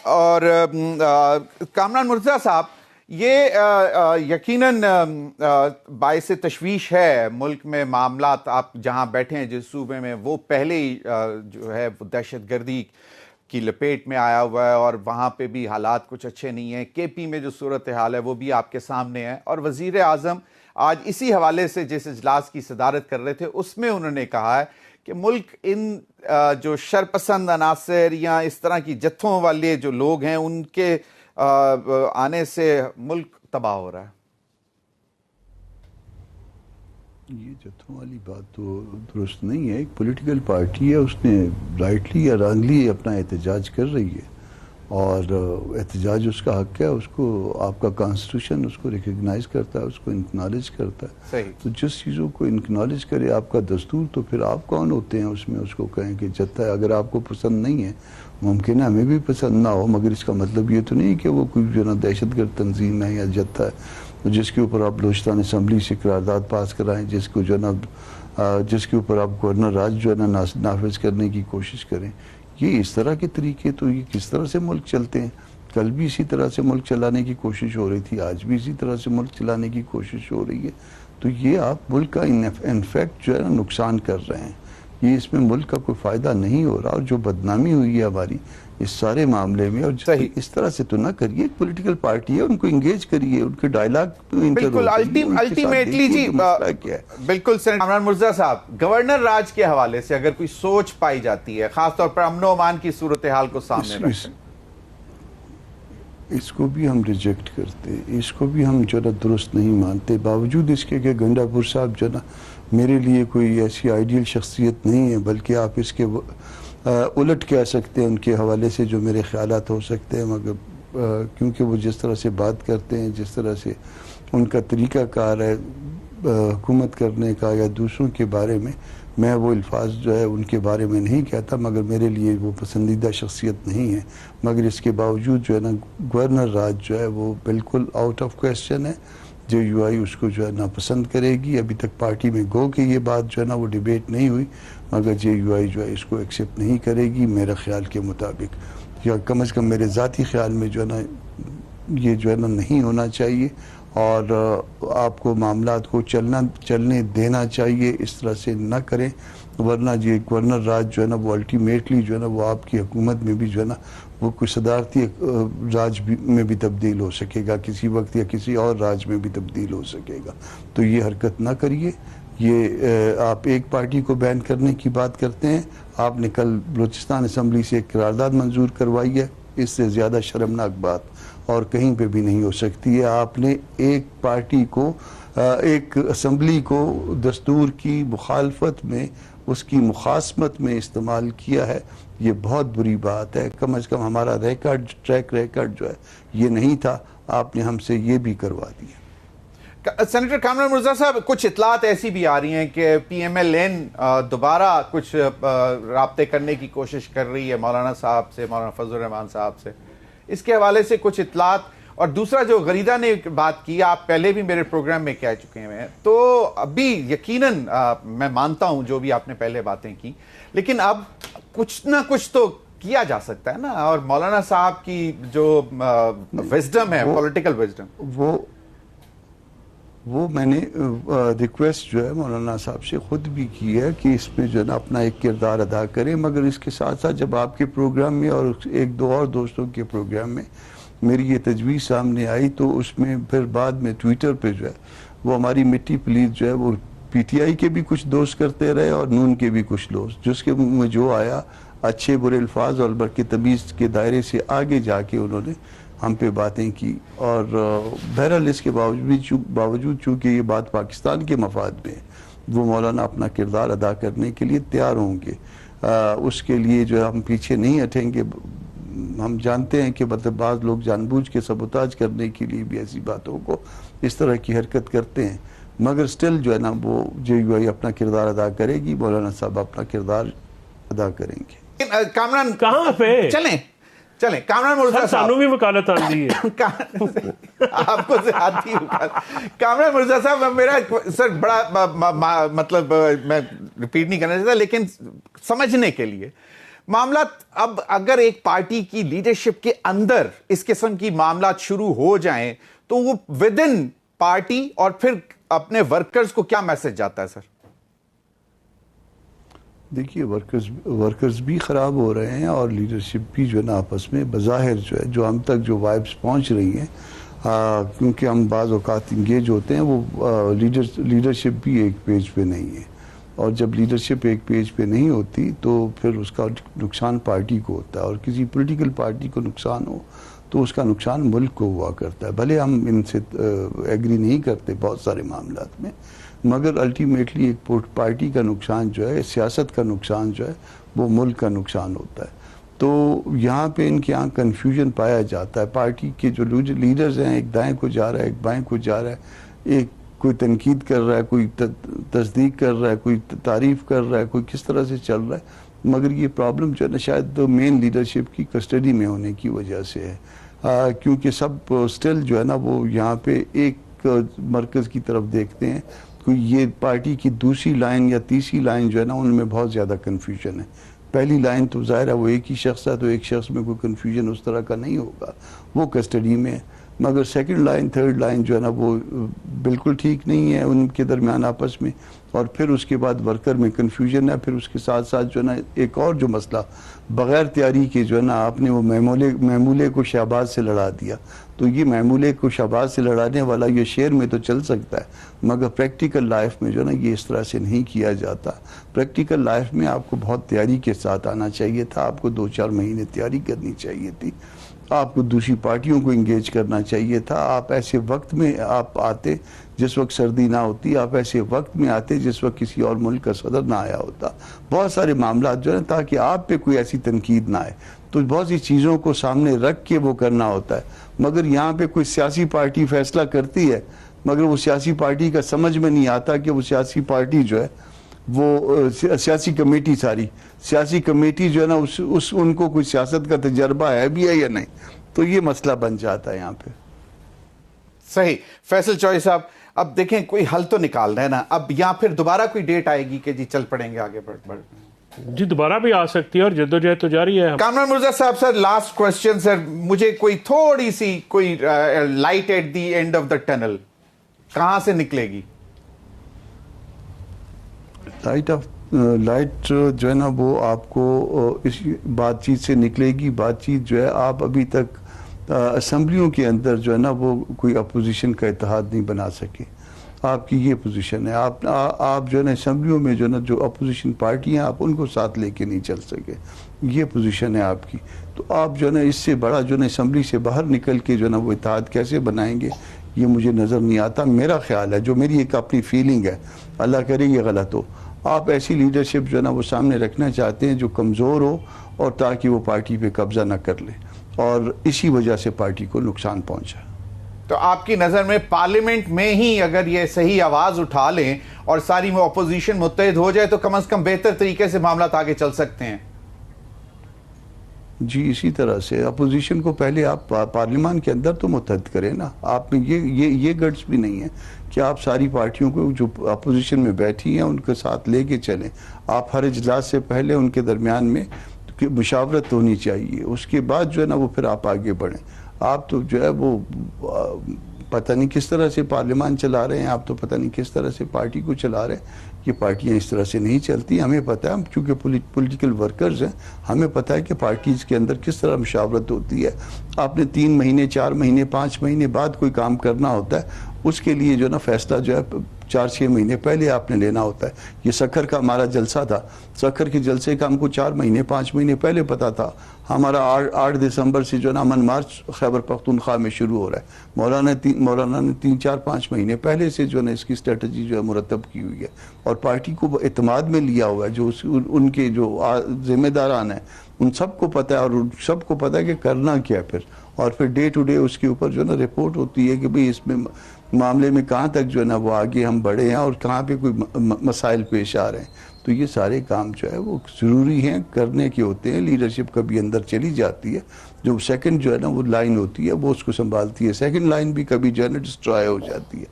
اور کامران مرتضیٰ صاحب، یہ یقیناً باعث تشویش ہے ملک میں معاملات. آپ جہاں بیٹھے ہیں جس صوبے میں، وہ پہلے ہی جو ہے وہ دہشت گردی کی لپیٹ میں آیا ہوا ہے، اور وہاں پہ بھی حالات کچھ اچھے نہیں ہیں. کے پی میں جو صورتحال ہے وہ بھی آپ کے سامنے ہے، اور وزیر اعظم آج اسی حوالے سے جس اجلاس کی صدارت کر رہے تھے اس میں انہوں نے کہا ہے کہ ملک ان جو شرپسند عناصر یا اس طرح کی جتھوں والے جو لوگ ہیں ان کے آنے سے ملک تباہ ہو رہا ہے. یہ جتھوں والی بات تو درست نہیں ہے. ایک پولیٹیکل پارٹی ہے، اس نے رائٹلی یا رانگلی اپنا احتجاج کر رہی ہے، اور احتجاج اس کا حق ہے. اس کو آپ کا کانسٹیٹیوشن اس کو ریکگنائز کرتا ہے، اس کو انکنالج کرتا ہے. صحیح. تو جس چیزوں کو انکنالج کرے آپ کا دستور، تو پھر آپ کون ہوتے ہیں اس میں اس کو کہیں کہ جتھا ہے؟ اگر آپ کو پسند نہیں ہے، ممکن ہے ہمیں بھی پسند نہ ہو، مگر اس کا مطلب یہ تو نہیں کہ وہ کوئی جو ہے نا دہشت گرد تنظیم ہے یا جتھا ہے جس کے اوپر آپ بلوچستان اسمبلی سے قرارداد پاس کرائیں، جس کو جو ہے نا جس کے اوپر آپ گورنر راج جو ہے نا نافذ کرنے کی کوشش کریں. یہ اس طرح کے طریقے، تو یہ کس طرح سے ملک چلتے ہیں؟ کل بھی اسی طرح سے ملک چلانے کی کوشش ہو رہی تھی، آج بھی اسی طرح سے ملک چلانے کی کوشش ہو رہی ہے. تو یہ آپ ملک کا انفیکٹ جو ہے نا نقصان کر رہے ہیں. یہ اس میں ملک کا کوئی فائدہ نہیں ہو رہا، اور جو بدنامی ہوئی ہے ہماری اس سارے معاملے میں، اور اس طرح سے تو نہ کریے. ایک پولیٹیکل پارٹی ہے، ان کو انگیج کریے، ان کے ڈائلاگ بالکل الٹیمیٹلی جی. بالکل سینیٹر کامران مرتضیٰ صاحب، گورنر راج کے حوالے سے اگر کوئی سوچ پائی جاتی ہے، خاص طور پر امن و امان کی صورتحال کو سامنے رکھتے ہیں، اس کو بھی ہم ریجیکٹ کرتے ہیں، اس کو بھی ہم جو ہے درست نہیں مانتے. باوجود اس کے کہ گنڈا پور صاحب جو ہے نا میرے لیے کوئی ایسی آئیڈیل شخصیت نہیں ہے، بلکہ آپ اس کے الٹ کہہ سکتے ہیں ان کے حوالے سے جو میرے خیالات ہو سکتے ہیں. مگر کیونکہ وہ جس طرح سے بات کرتے ہیں، جس طرح سے ان کا طریقہ کار ہے حکومت کرنے کا یا دوسروں کے بارے میں وہ الفاظ جو ہے ان کے بارے میں نہیں کہتا، مگر میرے لیے وہ پسندیدہ شخصیت نہیں ہے. مگر اس کے باوجود جو ہے نا گورنر راج جو ہے وہ بالکل آؤٹ آف کویسچن ہے. جو یو آئی اس کو جو ہے ناپسند کرے گی. ابھی تک پارٹی میں گو کہ یہ بات جو ہے نا وہ ڈیبیٹ نہیں ہوئی، مگر جے یو آئی جو ہے اس کو ایکسیپٹ نہیں کرے گی میرے خیال کے مطابق، یا کم از کم میرے ذاتی خیال میں جو ہے نا یہ جو ہے نا نہیں ہونا چاہیے. اور آپ کو معاملات کو چلنے دینا چاہیے، اس طرح سے نہ کریں، ورنہ یہ گورنر راج جو ہے نا وہ الٹیمیٹلی جو ہے نا وہ آپ کی حکومت میں بھی جو ہے نا وہ کوئی صدارتی راج میں بھی تبدیل ہو سکے گا کسی وقت، یا کسی اور راج میں بھی تبدیل ہو سکے گا. تو یہ حرکت نہ کریے. یہ آپ ایک پارٹی کو بین کرنے کی بات کرتے ہیں. آپ نے کل بلوچستان اسمبلی سے ایک قرارداد منظور کروائی ہے. اس سے زیادہ شرمناک بات اور کہیں پہ بھی نہیں ہو سکتی ہے. آپ نے ایک پارٹی کو، ایک اسمبلی کو دستور کی مخالفت میں، اس کی مخاصمت میں استعمال کیا ہے. یہ بہت بری بات ہے. کم از کم ہمارا ٹریک ریکارڈ جو ہے یہ نہیں تھا. آپ نے ہم سے یہ بھی کروا دیا. سینیٹر کامران مرتضیٰ صاحب، کچھ اطلاعات ایسی بھی آ رہی ہیں کہ پی ایم ایل این دوبارہ کچھ رابطے کرنے کی کوشش کر رہی ہے مولانا صاحب سے، مولانا فضل الرحمان صاحب سے. اس کے حوالے سے کچھ اطلاعات. اور دوسرا جو غریدہ نے بات کی، آپ پہلے بھی میرے پروگرام میں کہہ چکے ہیں، تو ابھی یقیناً میں مانتا ہوں جو بھی آپ نے پہلے باتیں کی، لیکن اب کچھ نہ کچھ تو کیا جا سکتا ہے نا. اور مولانا صاحب کی جو وزڈم ہے، پولیٹیکل وزڈم، وہ میں نے ریکویسٹ جو ہے مولانا صاحب سے خود بھی کی ہے کہ اس میں جو ہے نا اپنا ایک کردار ادا کریں. مگر اس کے ساتھ ساتھ جب آپ کے پروگرام میں اور ایک دو اور دوستوں کے پروگرام میں میری یہ تجویز سامنے آئی، تو اس میں پھر بعد میں ٹویٹر پہ جو ہے وہ ہماری مٹی پلیز جو ہے وہ پی ٹی آئی کے بھی کچھ دوست کرتے رہے اور نون کے بھی کچھ دوست، جس کے منہ میں جو آیا اچھے برے الفاظ اور بلکہ تمیز کے دائرے سے آگے جا کے انہوں نے ہم پہ باتیں کی. اور بہرحال اس کے باوجود چونکہ یہ بات پاکستان کے مفاد میں ہے، وہ مولانا اپنا کردار ادا کرنے کے لیے تیار ہوں گے. اس کے لیے جو ہے ہم پیچھے نہیں ہٹیں گے. ہم جانتے ہیں کہ مطلب بعض لوگ جان بوجھ کے سبوتاج کرنے کے لیے بھی ایسی باتوں کو اس طرح کی حرکت کرتے ہیں. مگر سٹل جو ہے نا وہ جے یو آئی اپنا کردار ادا کرے گی، مولانا صاحب اپنا کردار ادا کریں گے. کامران کہاں پہ چلیں کامران مرتضیٰ صاحب، سانو بھی وکالت آندی ہے آپ کو زیادتی وکالت. کامران مرتضیٰ صاحب، میرا سر بڑا مطلب میں ریپیٹ نہیں کرنا چاہتا، لیکن سمجھنے کے لیے معاملات اب اگر ایک پارٹی کی لیڈرشپ کے اندر اس قسم کی معاملات شروع ہو جائیں تو وہ ود ان پارٹی اور پھر اپنے ورکرز کو کیا میسج جاتا ہے سر؟ دیکھیے ورکرز بھی خراب ہو رہے ہیں اور لیڈرشپ بھی جو ہے نا آپس میں بظاہر جو ہے جو ہم تک جو وائبس پہنچ رہی ہیں کیونکہ ہم بعض اوقات انگیج ہوتے ہیں وہ لیڈرشپ بھی ایک پیج پہ نہیں ہے اور جب لیڈرشپ ایک پیج پہ نہیں ہوتی تو پھر اس کا نقصان پارٹی کو ہوتا ہے اور کسی پولیٹیکل پارٹی کو نقصان ہو تو اس کا نقصان ملک کو ہوا کرتا ہے. بھلے ہم ان سے ایگری نہیں کرتے بہت سارے معاملات میں مگر الٹیمیٹلی ایک پارٹی کا نقصان جو ہے سیاست کا نقصان جو ہے وہ ملک کا نقصان ہوتا ہے. تو یہاں پہ ان کے یہاں کنفیوژن پایا جاتا ہے. پارٹی کے جو لیڈرز ہیں ایک دائیں کو جا رہا ہے ایک بائیں کو جا رہا ہے, ایک کوئی تنقید کر رہا ہے کوئی تصدیق کر رہا ہے کوئی تعریف کر رہا ہے کوئی کس طرح سے چل رہا ہے. مگر یہ پرابلم جو ہے نا شاید مین لیڈرشپ کی کسٹڈی میں ہونے کی وجہ سے ہے کیونکہ سب سٹل جو ہے نا وہ یہاں پہ ایک مرکز کی طرف دیکھتے ہیں. کوئی یہ پارٹی کی دوسری لائن یا تیسری لائن جو ہے نا ان میں بہت زیادہ کنفیوژن ہے. پہلی لائن تو ظاہر ہے وہ ایک ہی شخص ہے تو ایک شخص میں کوئی کنفیوژن اس طرح کا نہیں ہوگا وہ کسٹڈی میں ہے. مگر سیکنڈ لائن تھرڈ لائن جو ہے نا وہ بالکل ٹھیک نہیں ہے ان کے درمیان آپس میں اور پھر اس کے بعد ورکر میں کنفیوژن ہے. پھر اس کے ساتھ ساتھ جو ہے نا ایک اور جو مسئلہ بغیر تیاری کے جو ہے نا آپ نے وہ معمولے کو شہباز سے لڑا دیا. تو یہ معمولے کو شہباز سے لڑانے والا یہ شعر میں تو چل سکتا ہے مگر پریکٹیکل لائف میں جو ہے نا یہ اس طرح سے نہیں کیا جاتا. پریکٹیکل لائف میں آپ کو بہت تیاری کے ساتھ آنا چاہیے تھا. آپ کو 2-4 مہینے تیاری کرنی چاہیے تھی. آپ کو دوسری پارٹیوں کو انگیج کرنا چاہیے تھا. آپ ایسے وقت میں آپ آتے جس وقت سردی نہ ہوتی. آپ ایسے وقت میں آتے جس وقت کسی اور ملک کا صدر نہ آیا ہوتا. بہت سارے معاملات جو ہے تاکہ آپ پہ کوئی ایسی تنقید نہ آئے تو بہت سی چیزوں کو سامنے رکھ کے وہ کرنا ہوتا ہے. مگر یہاں پہ کوئی سیاسی پارٹی فیصلہ کرتی ہے مگر وہ سیاسی پارٹی کا سمجھ میں نہیں آتا کہ وہ سیاسی پارٹی جو ہے وہ سیاسی کمیٹی جو ہے نا ان کو کوئی سیاست کا تجربہ ہے بھی ہے یا نہیں. تو یہ مسئلہ بن جاتا ہے یہاں پہ. صحیح. فیصل چوہدری صاحب اب دیکھیں کوئی حل تو نکال رہے ہیں نا اب یا پھر دوبارہ کوئی ڈیٹ آئے گی کہ جی چل پڑیں گے آگے بڑھ جی دوبارہ بھی آ سکتی ہے اور جدوجہد تو جاری ہے. کامران مرزا صاحب سر لاسٹ کوسچن سر مجھے کوئی تھوڑی سی کوئی light at the end of the tunnel کہاں سے نکلے گی؟ لائٹ جو ہے نا وہ آپ کو اس بات چیت سے نکلے گی. بات چیت جو ہے آپ ابھی تک اسمبلیوں کے اندر جو ہے نا وہ کوئی اپوزیشن کا اتحاد نہیں بنا سکے. آپ کی یہ پوزیشن ہے. آپ جو ہے نا اسمبلیوں میں جو ہے نا جو اپوزیشن پارٹی ہیں آپ ان کو ساتھ لے کے نہیں چل سکے. یہ پوزیشن ہے آپ کی. تو آپ جو ہے نا اس سے بڑا جو ہے نا اسمبلی سے باہر نکل کے جو ہے نا وہ اتحاد کیسے بنائیں گے یہ مجھے نظر نہیں آتا. میرا خیال ہے جو میری ایک اپنی فیلنگ ہے اللہ کرے یہ غلط ہو آپ ایسی لیڈرشپ جو ہے نا وہ سامنے رکھنا چاہتے ہیں جو کمزور ہو اور تاکہ وہ پارٹی پہ قبضہ نہ کر لے اور اسی وجہ سے پارٹی کو نقصان پہنچا. تو آپ کی نظر میں پارلیمنٹ میں ہی اگر یہ صحیح آواز اٹھا لیں اور ساری وہ اپوزیشن متحد ہو جائے تو کم از کم بہتر طریقے سے معاملات آگے چل سکتے ہیں؟ جی اسی طرح سے اپوزیشن کو پہلے آپ پارلیمان کے اندر تو متحد کریں نا. آپ میں یہ گٹس بھی نہیں ہے کہ آپ ساری پارٹیوں کو جو اپوزیشن میں بیٹھی ہیں ان کے ساتھ لے کے چلیں. آپ ہر اجلاس سے پہلے ان کے درمیان میں مشاورت ہونی چاہیے. اس کے بعد جو ہے نا وہ پھر آپ آگے بڑھیں. آپ تو جو ہے وہ پتہ نہیں کس طرح سے پارلیمان چلا رہے ہیں. آپ تو پتہ نہیں کس طرح سے پارٹی کو چلا رہے ہیں. یہ پارٹیاں اس طرح سے نہیں چلتی. ہمیں پتہ ہے ہم چونکہ پولیٹیکل ورکرز ہیں ہمیں پتہ ہے کہ پارٹیز کے اندر کس طرح مشاورت ہوتی ہے. آپ نے 3 مہینے 4 مہینے 5 مہینے بعد کوئی کام کرنا ہوتا ہے اس کے لیے جو ہے نا فیصلہ جو ہے 4-6 مہینے پہلے آپ نے لینا ہوتا ہے. یہ سکھر کا ہمارا جلسہ تھا. سکھر کے جلسے کا ہم کو 4 مہینے 5 مہینے پہلے پتا تھا. ہمارا 8 دسمبر سے جو ہے نا امن مارچ خیبر پختونخوا میں شروع ہو رہا ہے. مولانا نے 3-4-5 مہینے پہلے سے جو ہے نا اس کی اسٹریٹجی جو ہے مرتب کی ہوئی ہے اور پارٹی کو اعتماد میں لیا ہوا ہے. جو ان کے جو ذمہ داران ہیں ان سب کو پتہ ہے اور سب کو پتہ ہے کہ کرنا کیا پھر اور پھر ڈے ٹو ڈے اس کے اوپر جو ہے نا رپورٹ ہوتی ہے کہ بھئی اس میں معاملے میں کہاں تک جو ہے نا وہ آگے ہم بڑھے ہیں اور کہاں پہ کوئی مسائل پیش آ رہے ہیں. تو یہ سارے کام جو ہے وہ ضروری ہیں کرنے کے ہوتے ہیں. لیڈرشپ کبھی اندر چلی جاتی ہے جو سیکنڈ جو ہے نا وہ لائن ہوتی ہے وہ اس کو سنبھالتی ہے. سیکنڈ لائن بھی کبھی جو ہے نا ڈسٹرائے ہو جاتی ہے.